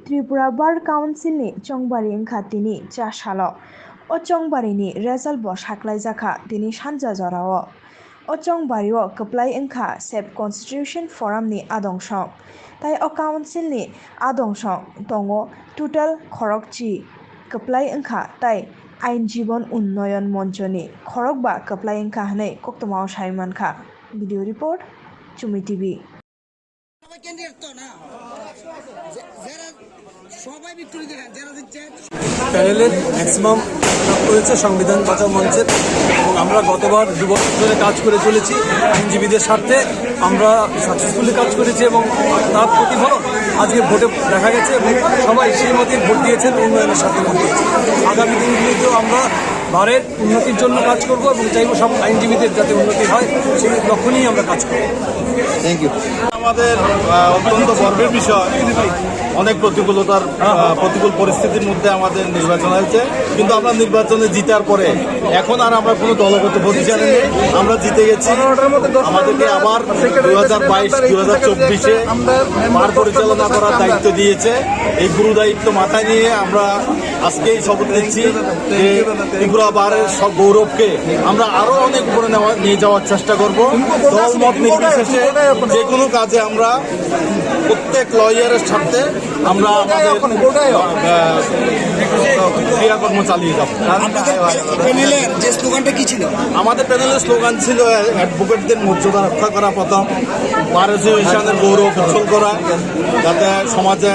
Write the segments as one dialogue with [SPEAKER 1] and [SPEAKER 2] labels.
[SPEAKER 1] Tripura Bar Council ni Chongbari Wngkha tini chasalo. O Chongbari ni result bo saklaijaka tini sanja jorao. O Chongbari o Kwpal Wngkha Sep Constitution Forum ni adongsong. Tai o council ni adongsong tongo total khorokchi Kwpal Wngkha tai Ain Jibon Unnoyon Moncho ni khorok ba Kwpal Wngkha hanai koktomao saimankha. Video report Chumi TV.
[SPEAKER 2] প্যানেলের maximum রয়েছে সংবিধান বাঁচাও মঞ্চের এবং আমরা গতবার 2 বছর ধরে কাজ করে চলেছি আইনজীবীদের স্বার্থে। আমরা সাকসেসফুলি কাজ করেছি এবং তার প্রতিফলন আজকে ভোটে দেখা গেছে এবং সবাই সেই মতোই ভোট দিয়েছেন, উন্নয়নের সাথে ভোট দিয়েছেন। আগামী দিনগুলিতেও আমরা বারের উন্নতির জন্য কাজ করব এবং চাইব সব আইনজীবীদের যাতে উন্নতি হয় সেই লক্ষ্য নিয়েই আমরা কাজ করব।
[SPEAKER 3] Thank you. আমাদের অত্যন্ত গর্বের বিষয়, অনেক প্রতিকূল পরিস্থিতির মধ্যে আমাদের নির্বাচন হয়েছে, কিন্তু আমরা নির্বাচনে জিতার পরে এখন আর আমরা কোনো দলগত পজিশনে নেই, আমরা জিতে গেছি। আমাদেরকে আবার 2022-2024 বার পরিচালনা করার দায়িত্ব দিয়েছে। এই গুরু দায়িত্ব মাথায় নিয়ে আমরা আজকেই শপথ নিচ্ছি যে ত্রিপুরা বারের সব গৌরবকে আমরা আরো অনেক উপরে নিয়ে যাওয়ার চেষ্টা করব। দল মত নির্বিশেষে যে কোনো কাজে আমরা প্রত্যেক লয়ারের সাথে আমরা আমাদের ক্রিয়াকর্ম চালিয়ে যাব।
[SPEAKER 4] যে স্লোগানটা কি ছিল?
[SPEAKER 3] আমাদের প্যানেলের স্লোগান ছিল অ্যাডভোকেটদের মর্যাদা রক্ষা করা, প্রথম বার অ্যাসোসিয়েশনের গৌরব উজ্জ্বল করা, যাতে সমাজে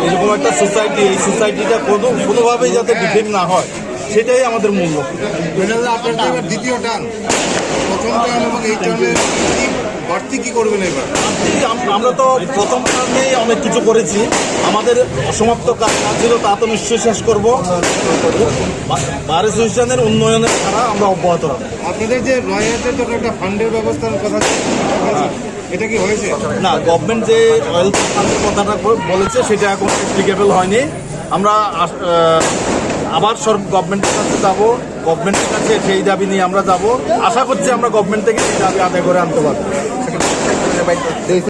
[SPEAKER 3] এরকম একটা সোসাইটি, এই সোসাইটিটা কোনোভাবেই যাতে ডিফেক্ট না হয়, সেটাই আমাদের মূল লক্ষ্য।
[SPEAKER 4] দ্বিতীয় টার্ম, প্রথম টার্ম এবং এই টার্মে বাড়তি কি করবেন এবার?
[SPEAKER 3] আমরা তো প্রথম টার্মেই অনেক কিছু করেছি, আমাদের অসমাপ্ত কাজ ছিল, তা তো নিশ্চয়ই শেষ করবো। বার অ্যাসোসিয়েশনের উন্নয়নের ধারা আমরা অব্যাহত রাখবো।
[SPEAKER 4] আপনাদের যে লয়ারদের জন্য একটা ফান্ডের ব্যবস্থার কথা, এটা কি হয়েছে?
[SPEAKER 3] না, গভর্নমেন্ট যে রয়্যাল ফান্ডের কথাটা বলেছে সেটা এখন অ্যাপ্লিকেবল হয়নি। আমরা আবার গভর্নমেন্টের কাছে যাবো, গভর্নমেন্টের কাছে সেই দাবি নিয়ে আমরা যাব। আশা করছি আমরা গভর্নমেন্ট থেকে সেই দাবি আদায় করে আনতে পারবো।